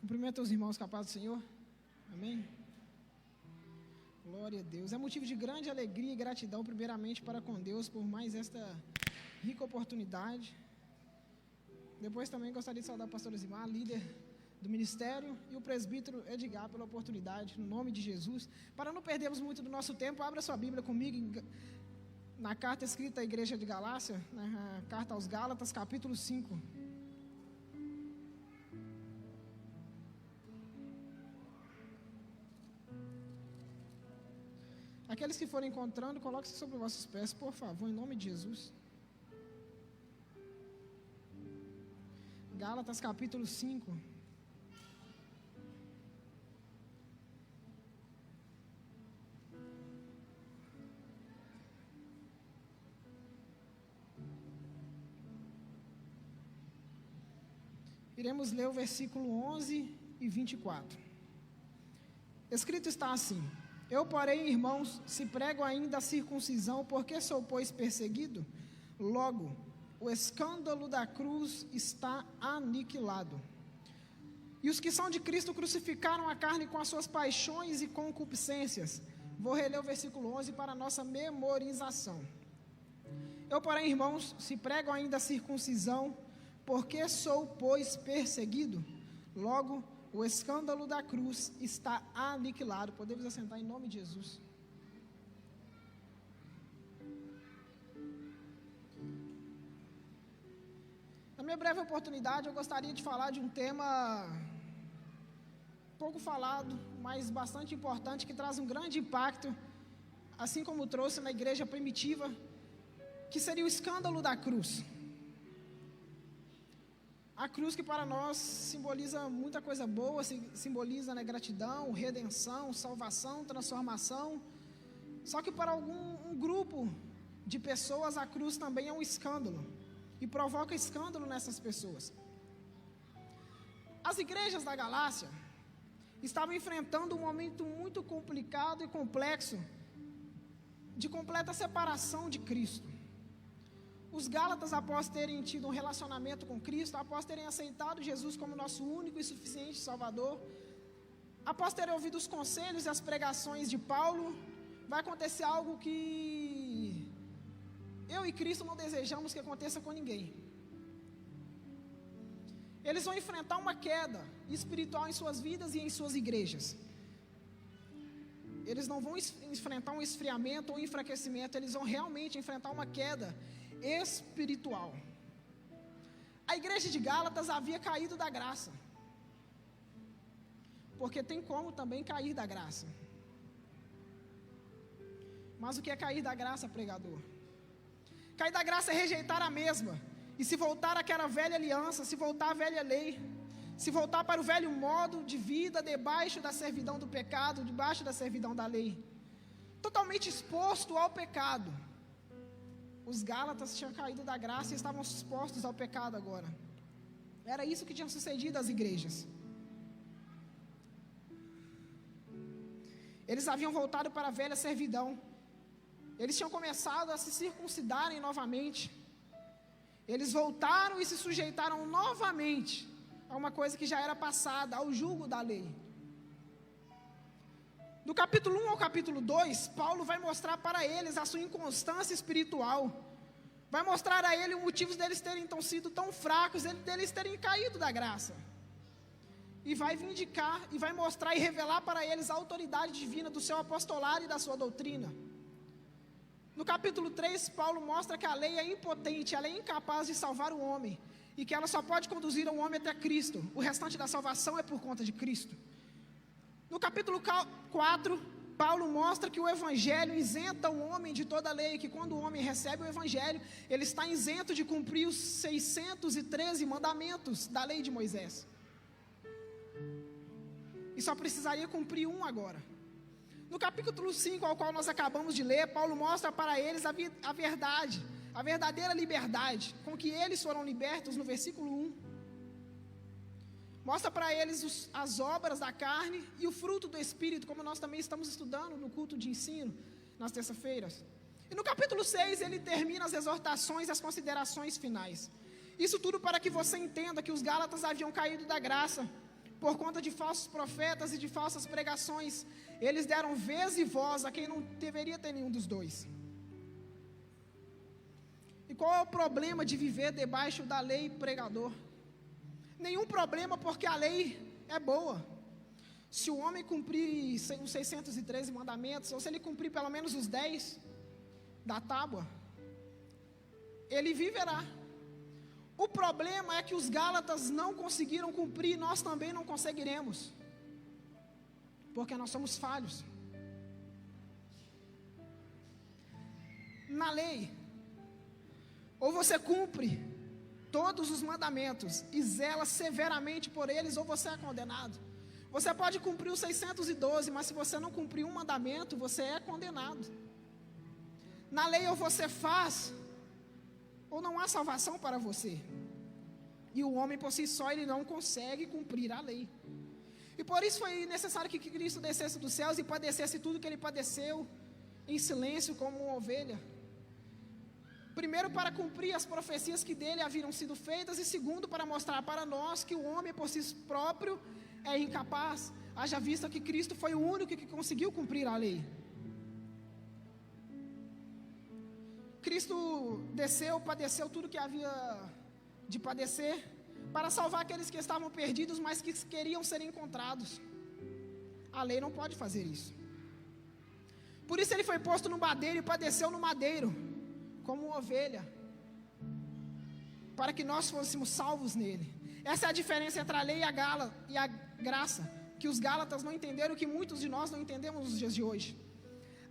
Cumprimento os irmãos com a paz do Senhor. Amém? Glória a Deus. É motivo de grande alegria e gratidão, primeiramente, para com Deus, por mais esta rica oportunidade. Depois também gostaria de saudar a pastora Zimar, líder do ministério, e o presbítero Edgar pela oportunidade, no nome de Jesus. Para não perdermos muito do nosso tempo, abra sua Bíblia comigo na carta escrita à igreja de Galácia, na carta aos Gálatas, capítulo 5. Aqueles que forem encontrando, coloquem-se sobre os vossos pés, por favor, em nome de Jesus. Gálatas capítulo 5. Iremos ler o versículo 11 e 24. Escrito está assim: Eu, porém, irmãos, se prego ainda a circuncisão, porque sou, pois, perseguido, logo, o escândalo da cruz está aniquilado. E os que são de Cristo crucificaram a carne com as suas paixões e concupiscências. Vou reler o versículo 11 para a nossa memorização. Eu, porém, irmãos, se prego ainda a circuncisão, porque sou, pois, perseguido, logo, o escândalo da cruz está aniquilado. Podemos assentar em nome de Jesus. Na minha breve oportunidade, eu gostaria de falar de um tema pouco falado, mas bastante importante, que traz um grande impacto, assim como trouxe na igreja primitiva, que seria o escândalo da cruz. A cruz, que para nós simboliza muita coisa boa, simboliza, né, gratidão, redenção, salvação, transformação. Só que para um grupo de pessoas, a cruz também é um escândalo, e provoca escândalo nessas pessoas. As igrejas da Galácia estavam enfrentando um momento muito complicado e complexo, de completa separação de Cristo. Os Gálatas, após terem tido um relacionamento com Cristo, após terem aceitado Jesus como nosso único e suficiente Salvador, após terem ouvido os conselhos e as pregações de Paulo, vai acontecer algo que eu e Cristo não desejamos que aconteça com ninguém. Eles vão enfrentar uma queda espiritual em suas vidas e em suas igrejas. Eles não vão enfrentar um esfriamento ou um enfraquecimento, eles vão realmente enfrentar uma queda espiritual. A igreja de Gálatas havia caído da graça, porque tem como também cair da graça. Mas o que é cair da graça, pregador? Cair da graça é rejeitar a mesma e se voltar àquela velha aliança, se voltar à velha lei, se voltar para o velho modo de vida, debaixo da servidão do pecado, debaixo da servidão da lei, totalmente exposto ao pecado. Os Gálatas tinham caído da graça e estavam expostos ao pecado agora. Era isso que tinha sucedido às igrejas. Eles haviam voltado para a velha servidão. Eles tinham começado a se circuncidarem novamente. Eles voltaram e se sujeitaram novamente a uma coisa que já era passada, ao jugo da lei. Do capítulo 1 ao capítulo 2, Paulo vai mostrar para eles a sua inconstância espiritual. Vai mostrar a eles os motivos deles terem então sido tão fracos, deles terem caído da graça. E vai vindicar, e vai mostrar e revelar para eles a autoridade divina do seu apostolado e da sua doutrina. No capítulo 3, Paulo mostra que a lei é impotente, ela é incapaz de salvar o homem, e que ela só pode conduzir o homem até Cristo. O restante da salvação é por conta de Cristo. No capítulo 4, Paulo mostra que o evangelho isenta o homem de toda a lei, que quando o homem recebe o evangelho, ele está isento de cumprir os 613 mandamentos da lei de Moisés. E só precisaria cumprir um agora. No capítulo 5, ao qual nós acabamos de ler, Paulo mostra para eles a verdade, a verdadeira liberdade, com que eles foram libertos no versículo 1. Mostra para eles as obras da carne e o fruto do Espírito, como nós também estamos estudando no culto de ensino, nas terças-feiras. E no capítulo 6, ele termina as exortações e as considerações finais. Isso tudo para que você entenda que os Gálatas haviam caído da graça, por conta de falsos profetas e de falsas pregações, eles deram vez e voz a quem não deveria ter nenhum dos dois. E qual é o problema de viver debaixo da lei pregador? Nenhum problema, porque a lei é boa. Se o homem cumprir os 613 mandamentos, ou se ele cumprir pelo menos os 10 da tábua, ele viverá. O problema é que os Gálatas não conseguiram cumprir, nós também não conseguiremos, porque nós somos falhos. Na lei, ou você cumpre todos os mandamentos e zela severamente por eles, ou você é condenado. Você pode cumprir os 612, mas se você não cumprir um mandamento, você é condenado. Na lei, ou você faz, ou não há salvação para você. E o homem por si só, ele não consegue cumprir a lei. E por isso foi necessário que Cristo descesse dos céus e padecesse tudo que ele padeceu, em silêncio, como uma ovelha. Primeiro, para cumprir as profecias que dele haviam sido feitas, e segundo, para mostrar para nós que o homem por si próprio é incapaz, haja vista que Cristo foi o único que conseguiu cumprir a lei. Cristo desceu, padeceu tudo que havia de padecer, para salvar aqueles que estavam perdidos, mas que queriam ser encontrados. A lei não pode fazer isso. Por isso ele foi posto no madeiro e padeceu no madeiro, como uma ovelha, para que nós fôssemos salvos nele. Essa é a diferença entre a lei e a graça, que os Gálatas não entenderam, que muitos de nós não entendemos nos dias de hoje.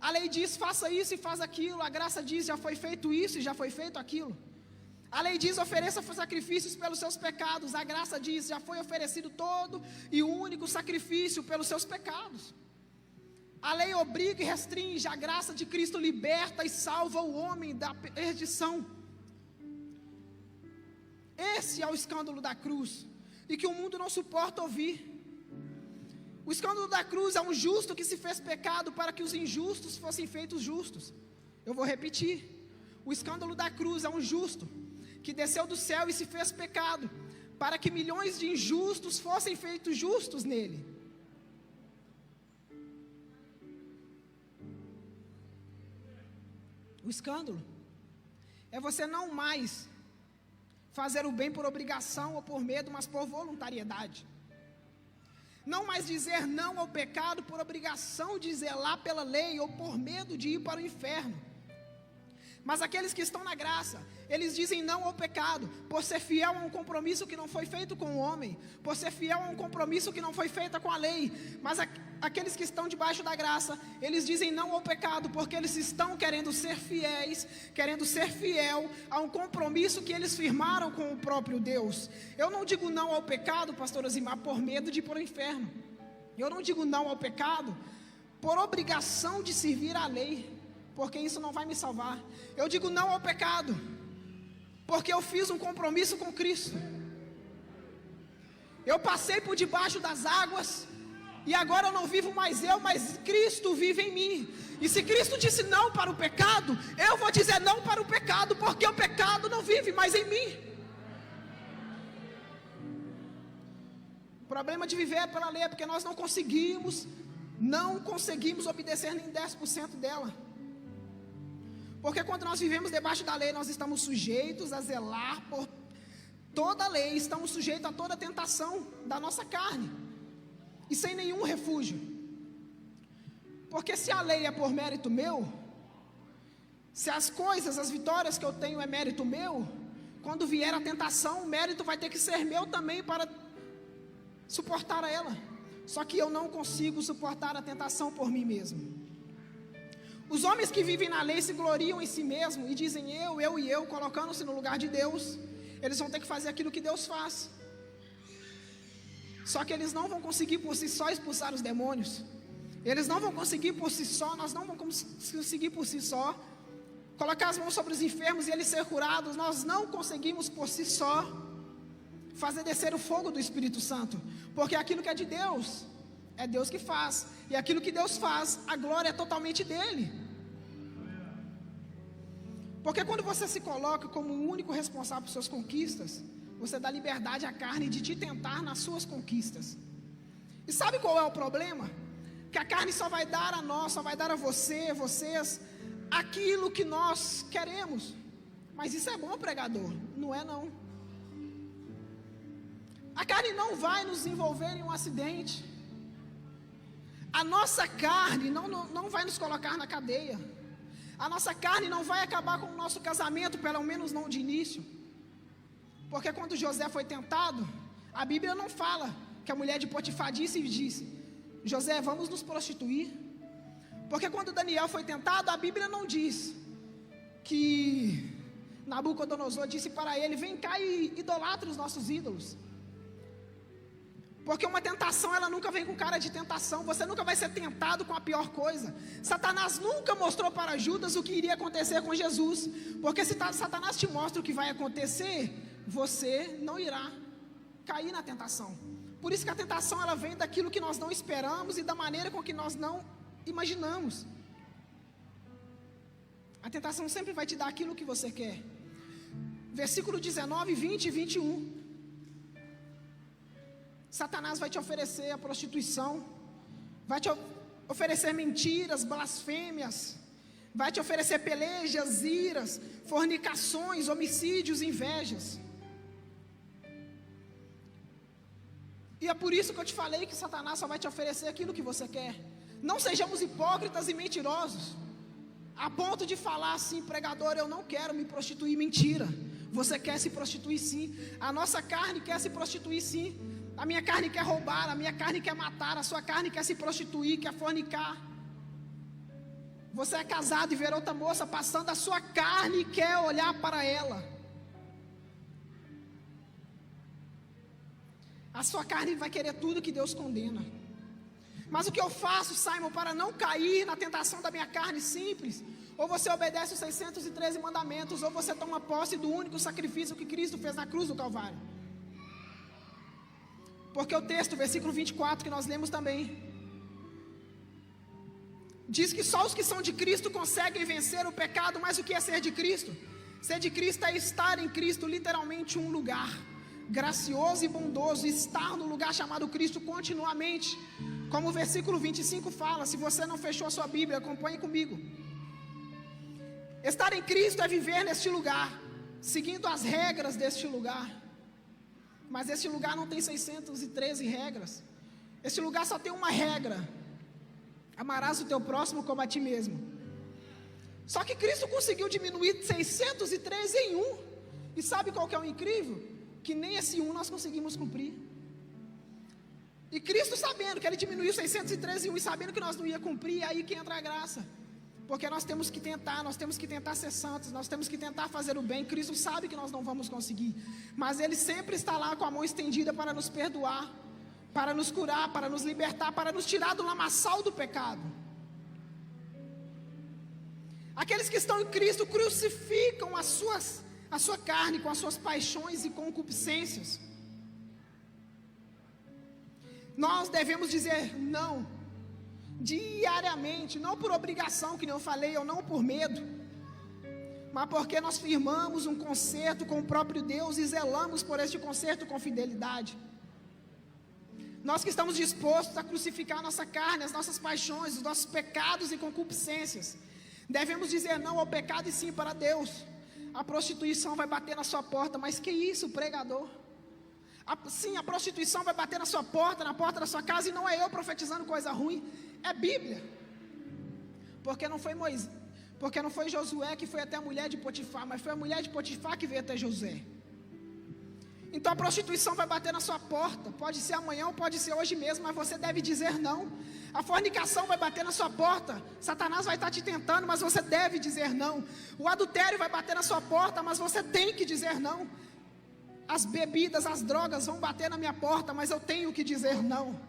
A lei diz, faça isso e faz aquilo. A graça diz, já foi feito isso e já foi feito aquilo. A lei diz, ofereça sacrifícios pelos seus pecados. A graça diz, já foi oferecido todo e o único sacrifício pelos seus pecados. A lei obriga e restringe, a graça de Cristo liberta e salva o homem da perdição. Esse é o escândalo da cruz, e que o mundo não suporta ouvir. O escândalo da cruz é um justo que se fez pecado para que os injustos fossem feitos justos. Eu vou repetir. O escândalo da cruz é um justo que desceu do céu e se fez pecado para que milhões de injustos fossem feitos justos nele. O escândalo é você não mais fazer o bem por obrigação ou por medo, mas por voluntariedade. Não mais dizer não ao pecado por obrigação de zelar pela lei ou por medo de ir para o inferno. Mas aqueles que estão na graça, eles dizem não ao pecado, por ser fiel a um compromisso que não foi feito com o homem, por ser fiel a um compromisso que não foi feito com a lei. Mas aqueles que estão debaixo da graça, eles dizem não ao pecado, porque eles estão querendo ser fiéis, querendo ser fiel a um compromisso que eles firmaram com o próprio Deus. Eu não digo não ao pecado, pastor Osimar, por medo de ir para o inferno. Eu não digo não ao pecado por obrigação de servir à lei, porque isso não vai me salvar. Eu digo não ao pecado porque eu fiz um compromisso com Cristo. Eu passei por debaixo das águas e agora eu não vivo mais eu, mas Cristo vive em mim. E se Cristo disse não para o pecado, eu vou dizer não para o pecado, porque o pecado não vive mais em mim. O problema de viver pela lei é porque nós não conseguimos obedecer nem 10% dela. Porque quando nós vivemos debaixo da lei, nós estamos sujeitos a zelar por toda a lei, estamos sujeitos a toda a tentação da nossa carne, e sem nenhum refúgio. Porque se a lei é por mérito meu, se as coisas, as vitórias que eu tenho é mérito meu, quando vier a tentação, o mérito vai ter que ser meu também para suportar ela. Só que eu não consigo suportar a tentação por mim mesmo. Os homens que vivem na lei se gloriam em si mesmos e dizem eu, colocando-se no lugar de Deus. Eles vão ter que fazer aquilo que Deus faz. Só que eles não vão conseguir por si só expulsar os demônios. Eles não vão conseguir por si só, nós não vamos conseguir por si só colocar as mãos sobre os enfermos e eles ser curados. Nós não conseguimos por si só fazer descer o fogo do Espírito Santo, porque aquilo que é de Deus, é Deus que faz, e aquilo que Deus faz, a glória é totalmente dele. Porque quando você se coloca como o único responsável por suas conquistas, você dá liberdade à carne de te tentar nas suas conquistas. E sabe qual é o problema? Que a carne só vai dar a nós, só vai dar a você, vocês, aquilo que nós queremos. Mas isso é bom, pregador? Não é não. A carne não vai nos envolver em um acidente. A nossa carne não vai nos colocar na cadeia. A nossa carne não vai acabar com o nosso casamento, pelo menos não de início. Porque quando José foi tentado, a Bíblia não fala que a mulher de Potifar disse: José, vamos nos prostituir. Porque quando Daniel foi tentado, a Bíblia não diz que Nabucodonosor disse para ele: vem cá e idolatra os nossos ídolos. Porque uma tentação, ela nunca vem com cara de tentação. Você nunca vai ser tentado com a pior coisa. Satanás nunca mostrou para Judas o que iria acontecer com Jesus. Porque se Satanás te mostra o que vai acontecer, você não irá cair na tentação. Por isso que a tentação, ela vem daquilo que nós não esperamos e da maneira com que nós não imaginamos. A tentação sempre vai te dar aquilo que você quer. Versículo 19, 20 e 21. Satanás vai te oferecer a prostituição, vai te oferecer mentiras, blasfêmias, vai te oferecer pelejas, iras, fornicações, homicídios, invejas. E é por isso que eu te falei que Satanás só vai te oferecer aquilo que você quer. Não sejamos hipócritas e mentirosos, a ponto de falar assim: pregador, eu não quero me prostituir. Mentira, você quer se prostituir sim. A nossa carne quer se prostituir sim. A minha carne quer roubar, a minha carne quer matar, a sua carne quer se prostituir, quer fornicar. Você é casado e vê outra moça passando, a sua carne quer olhar para ela. A sua carne vai querer tudo que Deus condena. Mas o que eu faço, Simon, para não cair na tentação da minha carne? Simples. Ou você obedece os 613 mandamentos, ou você toma posse do único sacrifício que Cristo fez na cruz do Calvário. Porque o texto, versículo 24, que nós lemos também, diz que só os que são de Cristo conseguem vencer o pecado. Mas o que é ser de Cristo? Ser de Cristo é estar em Cristo, literalmente um lugar gracioso e bondoso, estar no lugar chamado Cristo continuamente. Como o versículo 25 fala, se você não fechou a sua Bíblia, acompanhe comigo. Estar em Cristo é viver neste lugar, seguindo as regras deste lugar. Mas este lugar não tem 613 regras. Este lugar só tem uma regra: amarás o teu próximo como a ti mesmo. Só que Cristo conseguiu diminuir 613 em um. E sabe qual que é o incrível? Que nem esse um nós conseguimos cumprir. E Cristo, sabendo que Ele diminuiu 613 em um e sabendo que nós não ia cumprir, é aí que entra a graça. Porque nós temos que tentar ser santos, nós temos que tentar fazer o bem. Cristo sabe que nós não vamos conseguir, mas Ele sempre está lá com a mão estendida para nos perdoar, para nos curar, para nos libertar, para nos tirar do lamaçal do pecado. Aqueles que estão em Cristo crucificam a sua carne com as suas paixões e concupiscências. Nós devemos dizer não diariamente, não por obrigação, que nem eu falei, ou não por medo, mas porque nós firmamos um concerto com o próprio Deus e zelamos por este concerto com fidelidade. Nós que estamos dispostos a crucificar a nossa carne, as nossas paixões, os nossos pecados e concupiscências, devemos dizer não ao pecado e sim para Deus. A prostituição vai bater na sua porta, mas que isso, pregador? Sim, a prostituição vai bater na sua porta, na porta da sua casa, e não é eu profetizando coisa ruim, é Bíblia. Porque não foi Josué que foi até a mulher de Potifar, mas foi a mulher de Potifar que veio até José. Então a prostituição vai bater na sua porta, pode ser amanhã ou pode ser hoje mesmo, mas você deve dizer não. A fornicação vai bater na sua porta, Satanás vai estar te tentando, mas você deve dizer não. O adultério vai bater na sua porta, mas você tem que dizer não. As bebidas, as drogas vão bater na minha porta, mas eu tenho que dizer não.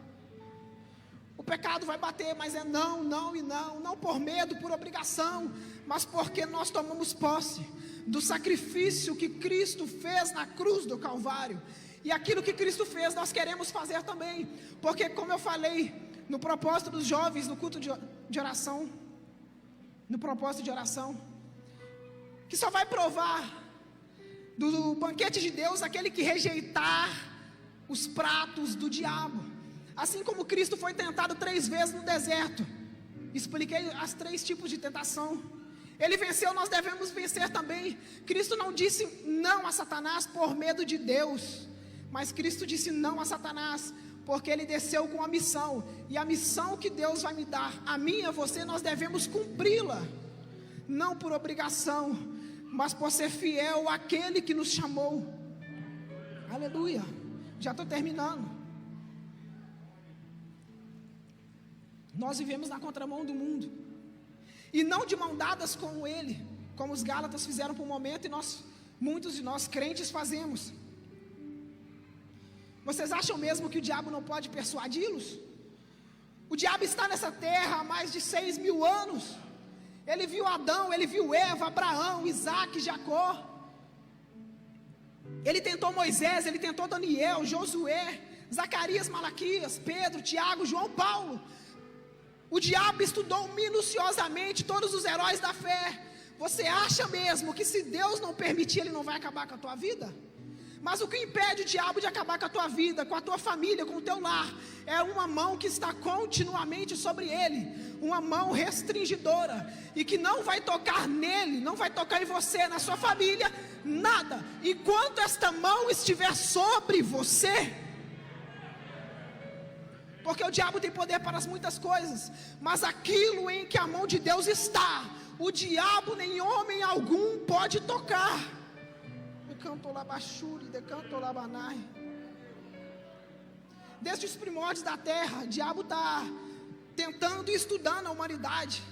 O pecado vai bater, mas é não, não e não. Não por medo, por obrigação, mas porque nós tomamos posse do sacrifício que Cristo fez na cruz do Calvário. E aquilo que Cristo fez, nós queremos fazer também. Porque, como eu falei, no propósito dos jovens, no culto de oração, no propósito de oração, que só vai provar do banquete de Deus aquele que rejeitar os pratos do diabo, Assim como Cristo foi tentado 3 vezes no deserto, expliquei as 3 tipos de tentação. Ele venceu, nós devemos vencer também. Cristo não disse não a Satanás por medo de Deus, mas Cristo disse não a Satanás porque Ele desceu com a missão. E a missão que Deus vai me dar, a mim e a você, nós devemos cumpri-la, não por obrigação, mas por ser fiel àquele que nos chamou. Aleluia. Já estou terminando. Nós vivemos na contramão do mundo, e não de mão dadas com Ele, como os Gálatas fizeram por um momento, e muitos de nós crentes fazemos. Vocês acham mesmo que o diabo não pode persuadi-los? O diabo está nessa terra há mais de 6.000 anos. Ele viu Adão, ele viu Eva, Abraão, Isaac, Jacó. Ele tentou Moisés, ele tentou Daniel, Josué, Zacarias, Malaquias, Pedro, Tiago, João, Paulo. O diabo estudou minuciosamente todos os heróis da fé. Você acha mesmo que se Deus não permitir, Ele não vai acabar com a tua vida? Mas o que impede o diabo de acabar com a tua vida, com a tua família, com o teu lar, é uma mão que está continuamente sobre ele, uma mão restringidora, e que não vai tocar nele, não vai tocar em você, na sua família, nada, enquanto esta mão estiver sobre você. Porque o diabo tem poder para muitas coisas, mas aquilo em que a mão de Deus está, o diabo nem homem algum pode tocar. Desde os primórdios da terra, o diabo está tentando e estudando a humanidade.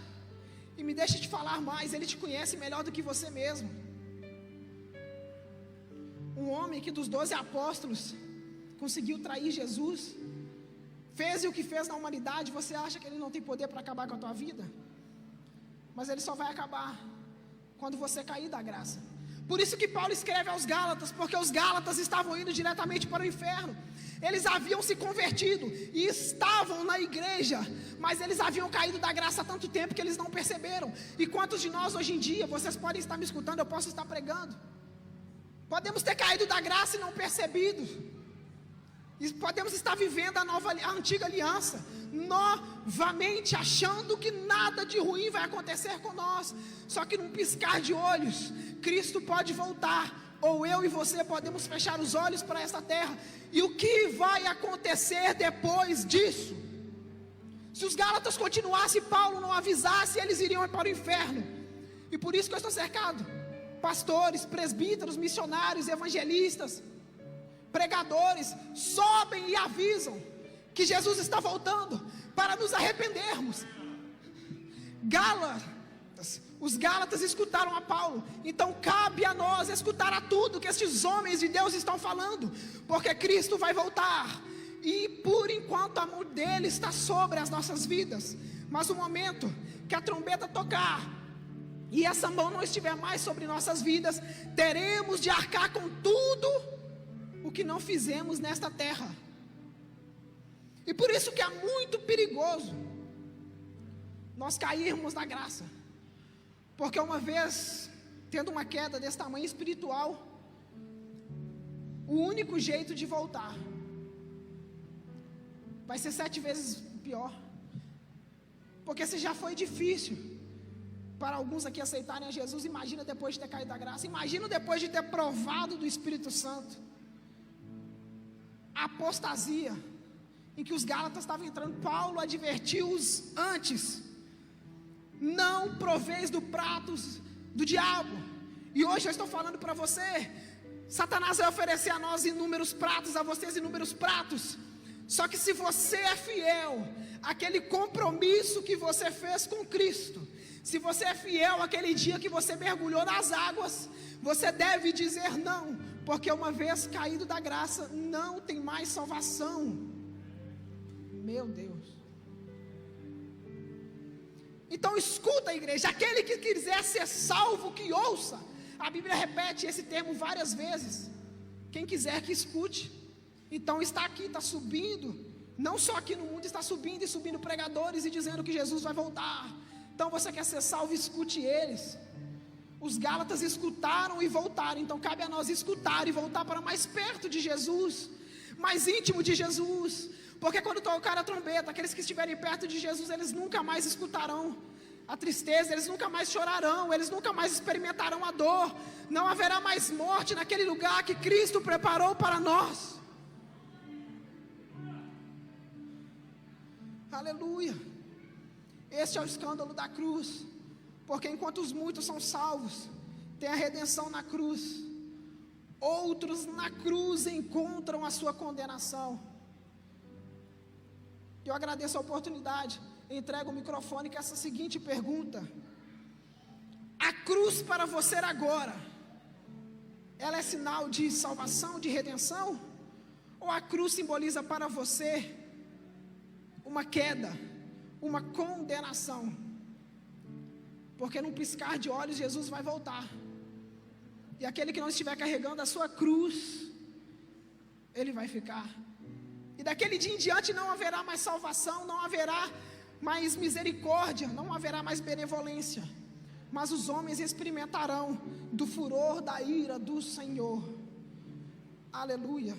E me deixa te falar mais, ele te conhece melhor do que você mesmo. Um homem que dos 12 apóstolos conseguiu trair Jesus, fez o que fez na humanidade. Você acha que ele não tem poder para acabar com a tua vida? Mas ele só vai acabar quando você cair da graça. Por isso que Paulo escreve aos Gálatas, porque os Gálatas estavam indo diretamente para o inferno. Eles haviam se convertido e estavam na igreja, mas eles haviam caído da graça há tanto tempo que eles não perceberam. E quantos de nós hoje em dia, vocês podem estar me escutando, eu posso estar pregando, podemos ter caído da graça e não percebido. E podemos estar vivendo a antiga aliança, novamente achando que nada de ruim vai acontecer com nós. Só que num piscar de olhos, Cristo pode voltar, ou eu e você podemos fechar os olhos para essa terra. E o que vai acontecer depois disso? Se os Gálatas continuassem, Paulo não avisasse, eles iriam para o inferno. E por isso que eu estou cercado, pastores, presbíteros, missionários, evangelistas, pregadores, sobem e avisam que Jesus está voltando, para nos arrependermos. Os Gálatas escutaram a Paulo, então cabe a nós escutar a tudo que estes homens de Deus estão falando, porque Cristo vai voltar, e por enquanto a mão dele está sobre as nossas vidas, mas no momento que a trombeta tocar, e essa mão não estiver mais sobre nossas vidas, teremos de arcar com tudo o que não fizemos nesta terra. E por isso que é muito perigoso nós cairmos na graça, porque uma vez tendo uma queda desse tamanho espiritual, o único jeito de voltar vai ser 7 vezes pior. Porque se já foi difícil para alguns aqui aceitarem a Jesus, imagina depois de ter caído da graça, imagina depois de ter provado do Espírito Santo. A apostasia em que os Gálatas estavam entrando, Paulo advertiu-os antes: não proveis do prato do diabo. E hoje eu estou falando para você, Satanás vai oferecer a nós inúmeros pratos, a vocês inúmeros pratos. Só que se você é fiel àquele compromisso que você fez com Cristo, se você é fiel àquele dia que você mergulhou nas águas, você deve dizer não, porque uma vez caído da graça, não tem mais salvação. Meu Deus. Então escuta, igreja, aquele que quiser ser salvo, que ouça. A Bíblia repete esse termo várias vezes. Quem quiser que escute. Então está aqui, está subindo, não só aqui no mundo, está subindo e subindo pregadores e dizendo que Jesus vai voltar. Então você quer ser salvo, escute eles. Os Gálatas escutaram e voltaram, então cabe a nós escutar e voltar para mais perto de Jesus, mais íntimo de Jesus, Porque quando tocar a trombeta, aqueles que estiverem perto de Jesus, eles nunca mais escutarão a tristeza, eles nunca mais chorarão, eles nunca mais experimentarão a dor. Não haverá mais morte naquele lugar que Cristo preparou para nós. Aleluia. Este é o escândalo da cruz. Porque enquanto os muitos são salvos, tem a redenção na cruz, outros na cruz encontram a sua condenação. Eu agradeço a oportunidade, entrego o microfone com essa seguinte pergunta: a cruz para você agora, ela é sinal de salvação, de redenção? Ou a cruz simboliza para você uma queda, uma condenação? Porque num piscar de olhos Jesus vai voltar, e aquele que não estiver carregando a sua cruz, ele vai ficar. E daquele dia em diante não haverá mais salvação, não haverá mais misericórdia, não haverá mais benevolência, mas os homens experimentarão do furor da ira do Senhor. Aleluia.